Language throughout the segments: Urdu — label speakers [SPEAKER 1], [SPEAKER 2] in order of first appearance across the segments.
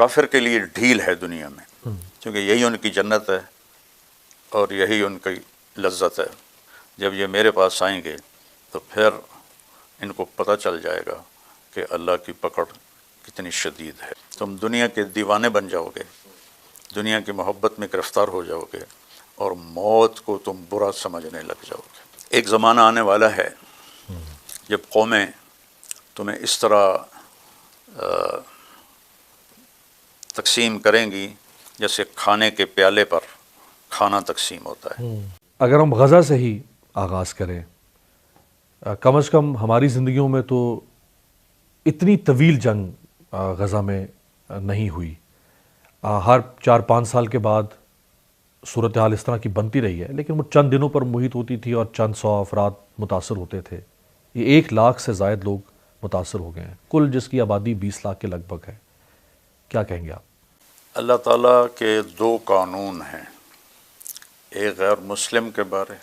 [SPEAKER 1] کافر کے لیے ڈھیل ہے دنیا میں، کیونکہ یہی ان کی جنت ہے اور یہی ان کی لذت ہے۔ جب یہ میرے پاس آئیں گے تو پھر ان کو پتہ چل جائے گا کہ اللہ کی پکڑ کتنی شدید ہے۔ تم دنیا کے دیوانے بن جاؤ گے، دنیا کی محبت میں گرفتار ہو جاؤ گے اور موت کو تم برا سمجھنے لگ جاؤ گے۔ ایک زمانہ آنے والا ہے جب قومیں تمہیں اس طرح تقسیم کریں گی جیسے کھانے کے پیالے پر کھانا تقسیم ہوتا ہے۔
[SPEAKER 2] اگر ہم غزہ سے ہی آغاز کریں، کم از کم ہماری زندگیوں میں تو اتنی طویل جنگ غزہ میں نہیں ہوئی۔ ہر 4-5 سال کے بعد صورتحال اس طرح کی بنتی رہی ہے، لیکن وہ چند دنوں پر محیط ہوتی تھی اور چند سو افراد متاثر ہوتے تھے۔ یہ 1 لاکھ سے زائد لوگ متاثر ہو گئے ہیں، کل جس کی آبادی 20 لاکھ کے لگ بھگ ہے۔ کیا کہیں گے آپ؟
[SPEAKER 1] اللہ تعالیٰ کے 2 قانون ہیں، ایک غیر مسلم کے بارے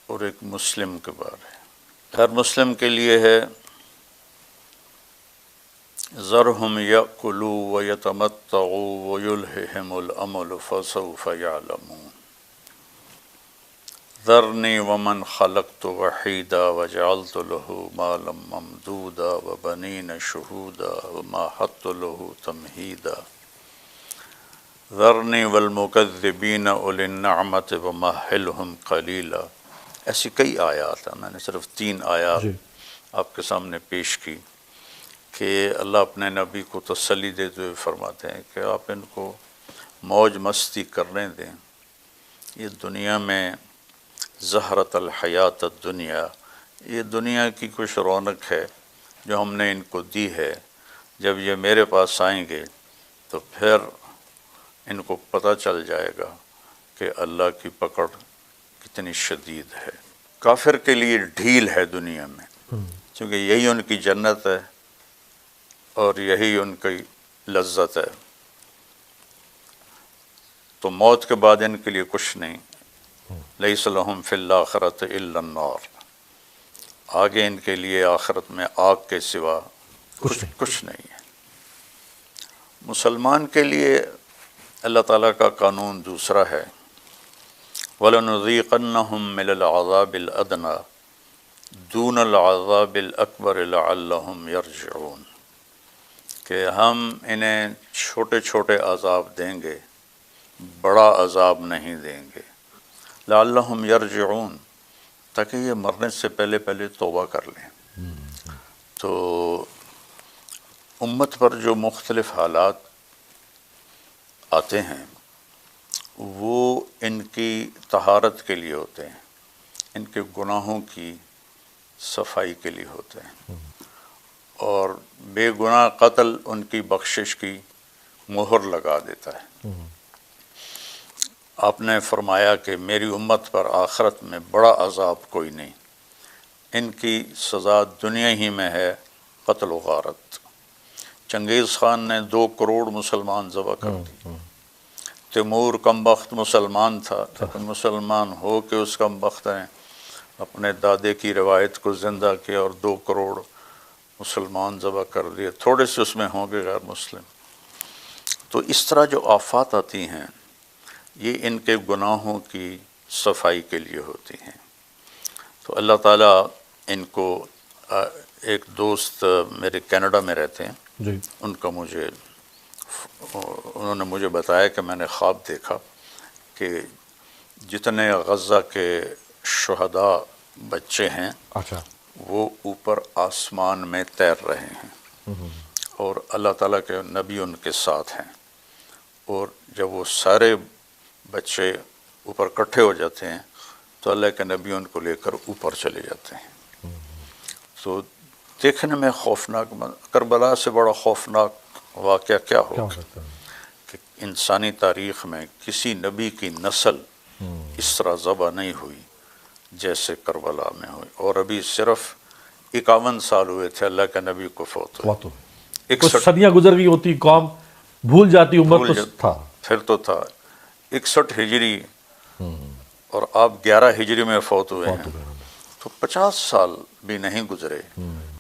[SPEAKER 1] اور ایک مسلم کے بارے۔ غیر مسلم کے لیے ہے ذرہم یأکلوا ویتمتعوا ویلہہم الامل فسوف یعلمون ذرنی ومن خلقت وحیدا وجعلت له مالا ممدودا وبنین شہودا ومہدت له تمہیدا ذرنی والمکذبین اولی النعمت ومہلہم قلیلا۔ ایسی کئی آیات ہیں، میں نے صرف 3 آیات آپ کے سامنے پیش کی کہ اللہ اپنے نبی کو تسلی دیتے ہوئے فرماتے ہیں کہ آپ ان کو موج مستی کرنے دیں، یہ دنیا میں زہرت الحیات الدنیا، یہ دنیا کی کچھ رونق ہے جو ہم نے ان کو دی ہے، جب یہ میرے پاس آئیں گے تو پھر ان کو پتہ چل جائے گا کہ اللہ کی پکڑ کتنی شدید ہے۔ کافر کے لیے ڈھیل ہے دنیا میں، کیونکہ یہی ان کی جنت ہے اور یہی ان کی لذت ہے، تو موت کے بعد ان کے لیے کچھ نہیں۔ لیس لہم فی الآخرۃ الا النار، آگے ان کے لیے آخرت میں آگ کے سوا کچھ نہیں ہے۔ مسلمان کے لیے اللہ تعالیٰ کا قانون دوسرا ہے، وَلَنُذِيقَنَّهُم مِّنَ الْعَذَابِ الْأَدْنَىٰ دُونَ الْعَذَابِ الْأَكْبَرِ لَعَلَّهُمْ يَرْجِعُونَ، کہ ہم انہیں چھوٹے چھوٹے عذاب دیں گے، بڑا عذاب نہیں دیں گے، لَعَلَّهُمْ يَرْجِعُونَ، تاکہ یہ مرنے سے پہلے پہلے توبہ کر لیں۔ تو امت پر جو مختلف حالات آتے ہیں وہ ان کی طہارت کے لیے ہوتے ہیں، ان کے گناہوں کی صفائی کے لیے ہوتے ہیں، اور بے گناہ قتل ان کی بخشش کی مہر لگا دیتا ہے۔ آپ نے فرمایا کہ میری امت پر آخرت میں بڑا عذاب کوئی نہیں، ان کی سزا دنیا ہی میں ہے قتل و غارت۔ چنگیز خان نے 2 کروڑ مسلمان ذبح کر دی، تیمور کم بخت مسلمان تھا، لیکن مسلمان ہو کے اس کم بخت نے اپنے دادے کی روایت کو زندہ کیا اور 2 کروڑ مسلمان ذبح کر دیے، تھوڑے سے اس میں ہوں گے غیر مسلم۔ تو اس طرح جو آفات آتی ہیں یہ ان کے گناہوں کی صفائی کے لیے ہوتی ہیں۔ تو اللہ تعالیٰ ان کو، ایک دوست میرے کینیڈا میں رہتے ہیں، ان کا انہوں نے مجھے بتایا کہ میں نے خواب دیکھا کہ جتنے غزہ کے شہداء بچے ہیں وہ اوپر آسمان میں تیر رہے ہیں اور اللہ تعالیٰ کے نبی ان کے ساتھ ہیں، اور جب وہ سارے بچے اوپر اکٹھے ہو جاتے ہیں تو اللہ کے نبی ان کو لے کر اوپر چلے جاتے ہیں۔ تو دیکھنے میں خوفناک، کربلا سے بڑا خوفناک واقعہ کیا ہوگا کہ انسانی تاریخ میں کسی نبی کی نسل اس طرح ذبح نہیں ہوئی جیسے کربلا میں ہوئی، اور ابھی صرف 51 سال ہوئے تھے اللہ کے نبی کو فوت ہوئے۔
[SPEAKER 2] کچھ صدیاں گزر گئی ہوتی، قوم بھول جاتی، عمر تو تھا،
[SPEAKER 1] پھر تو تھا 61 ہجری اور آپ 11 ہجری میں فوت ہوئے ہیں، تو 50 سال بھی نہیں گزرے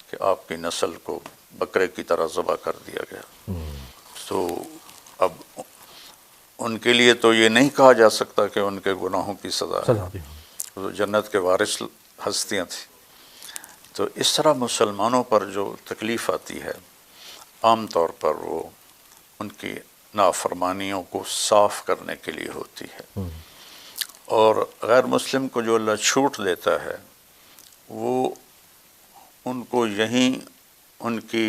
[SPEAKER 1] کہ آپ کی نسل کو بکرے کی طرح ذبح کر دیا گیا۔ تو اب ان کے لیے تو یہ نہیں کہا جا سکتا کہ ان کے گناہوں کی سزا ہے، تو جنت کے وارث ہستیاں تھیں۔ تو اس طرح مسلمانوں پر جو تکلیف آتی ہے عام طور پر وہ ان کی نافرمانیوں کو صاف کرنے کے لیے ہوتی ہے، اور غیر مسلم کو جو اللہ چھوٹ دیتا ہے وہ ان کو یہیں ان کی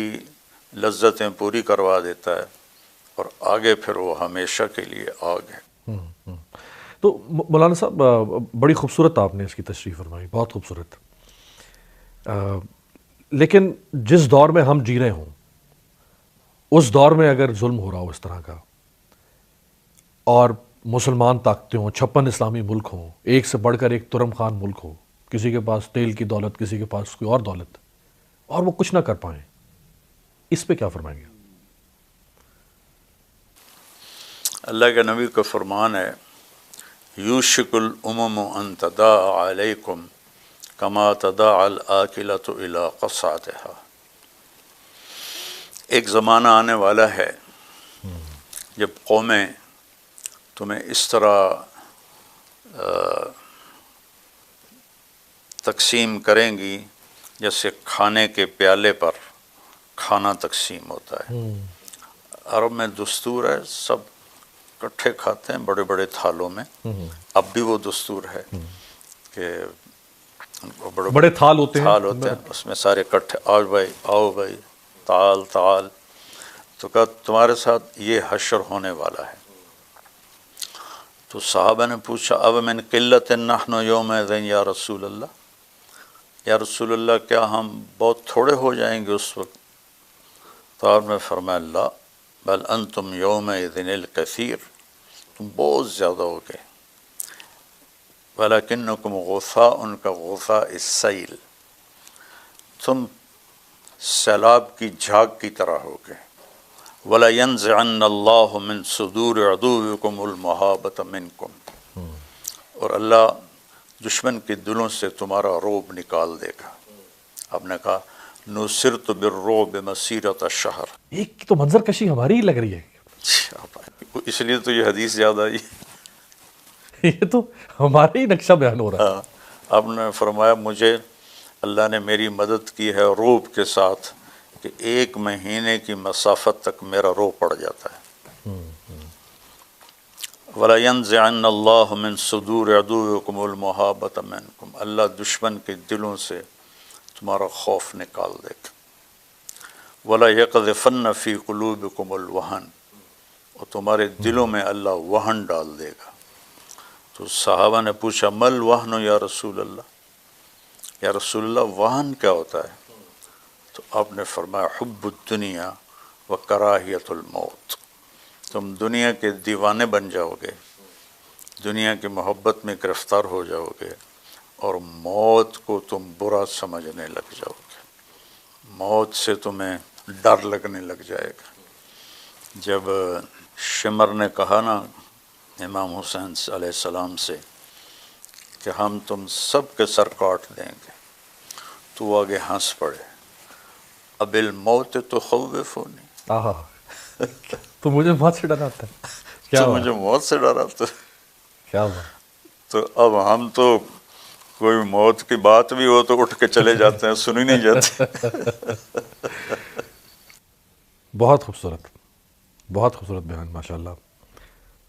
[SPEAKER 1] لذتیں پوری کروا دیتا ہے، اور آگے پھر وہ ہمیشہ کے لیے آگ ہے۔
[SPEAKER 2] تو مولانا صاحب بڑی خوبصورت آپ نے اس کی تشریح فرمائی، بہت خوبصورت، لیکن جس دور میں ہم جی رہے ہوں اس دور میں اگر ظلم ہو رہا ہو اس طرح کا، اور مسلمان طاقتیں ہوں، 56 اسلامی ملک ہوں، ایک سے بڑھ کر ایک ترم خان ملک ہو، کسی کے پاس تیل کی دولت، کسی کے پاس کوئی اور دولت، اور وہ کچھ نہ کر پائیں، اس پہ کیا فرمائیں گے؟
[SPEAKER 1] اللہ کے نبی کا فرمان ہے یوشک الامم ان تداعى علیکم کما تداعى الآکلۃ الی قصعتها، ایک زمانہ آنے والا ہے جب قومیں تمہیں اس طرح تقسیم کریں گی جیسے کھانے کے پیالے پر کھانا تقسیم ہوتا ہے۔ عرب میں دستور ہے سب کٹھے کھاتے ہیں بڑے بڑے تھالوں میں، اب بھی وہ دستور ہے کہ
[SPEAKER 2] بڑے تھال ہوتے ہیں
[SPEAKER 1] اس میں سارے کٹھے، آؤ بھائی آؤ بھائی، تعال تعال، تو کہا تمہارے ساتھ یہ حشر ہونے والا ہے۔ تو صحابہ نے پوچھا اب من قلت نحن یومئذ یا رسول اللہ، یا رسول اللہ کیا ہم بہت تھوڑے ہو جائیں گے اس وقت؟ تو آپ نے فرمایا لا بل انتم یومئذ الکثیر، تم بہت زیادہ ہو گئے، ولکنکم غثاء کغثاء السیل، تم سیلاب کی جھاگ کی طرح ہو گئے، وَلَيَنزِعَنَّ اللَّهُ مِن صُدُورِ عَدُوِّكُمُ الْمَهَابَةَ مِنْكُمْ، اور اللہ دشمن کے دلوں سے تمہارا رعب نکال دے گا۔ آپ نے کہا نُصِرْتُ بِالرُّعْبِ مَسِيرَةَ الشَّهْرِ،
[SPEAKER 2] ایک تو منظر کشی ہماری ہی لگ رہی ہے،
[SPEAKER 1] اس لیے تو یہ حدیث یاد آئی،
[SPEAKER 2] یہ تو ہمارا ہی نقشہ بیان ہو رہا ہے۔
[SPEAKER 1] آپ نے فرمایا مجھے اللہ نے میری مدد کی ہے رعب کے ساتھ کہ 1 مہینے کی مسافت تک میرا رو پڑ جاتا ہے۔ وَلَيَنزِعَنَّ اللَّهُ مِن صُدُورِ عَدُوِّكُمُ الْمَهَابَةَ مِنْكُمْ، اللہ دشمن کے دلوں سے تمہارا خوف نکال دے گا۔ وَلَيَقْذِفَنَّ فِي قُلُوبِكُمُ الْوَهْنَ، اور تمہارے دلوں میں اللہ وہن ڈال دے گا۔ تو صحابہ نے پوچھا مل وہن یا رسول اللہ، یا رسول اللہ وہن کیا ہوتا ہے؟ تو آپ نے فرمایا حب الدنیا و کراہیت الموت، تم دنیا کے دیوانے بن جاؤ گے، دنیا کی محبت میں گرفتار ہو جاؤ گے، اور موت کو تم برا سمجھنے لگ جاؤ گے، موت سے تمہیں ڈر لگنے لگ جائے گا۔ جب شمر نے کہا نا امام حسین علیہ السلام سے کہ ہم تم سب کے سر کاٹ دیں گے، تو وہ آگے ہنس پڑے، اب الموت تخوفنی،
[SPEAKER 2] آہا تو مجھے موت سے ڈراتا ہے، کیا
[SPEAKER 1] تو مجھے موت سے ڈراتا ہے۔
[SPEAKER 2] کیا بات،
[SPEAKER 1] تو اب ہم تو کوئی موت کی بات بھی ہو تو اٹھ کے چلے جاتے ہیں، سنی نہیں جاتی۔
[SPEAKER 2] بہت خوبصورت، بہت خوبصورت بیان، ماشاءاللہ۔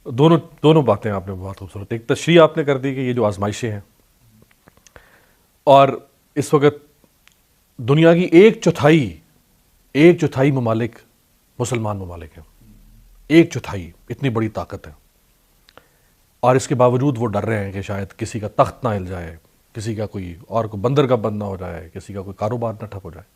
[SPEAKER 2] دونوں باتیں آپ نے بہت خوبصورت، ایک تشریح آپ نے کر دی کہ یہ جو آزمائشیں ہیں، اور اس وقت دنیا کی 1/4 ممالک مسلمان ممالک ہیں، 1/4، اتنی بڑی طاقت ہے، اور اس کے باوجود وہ ڈر رہے ہیں کہ شاید کسی کا تخت نہ ہل جائے، کسی کا کوئی اور کو بندرگاہ بند نہ ہو جائے، کسی کا کوئی کاروبار نہ ٹھپ ہو جائے۔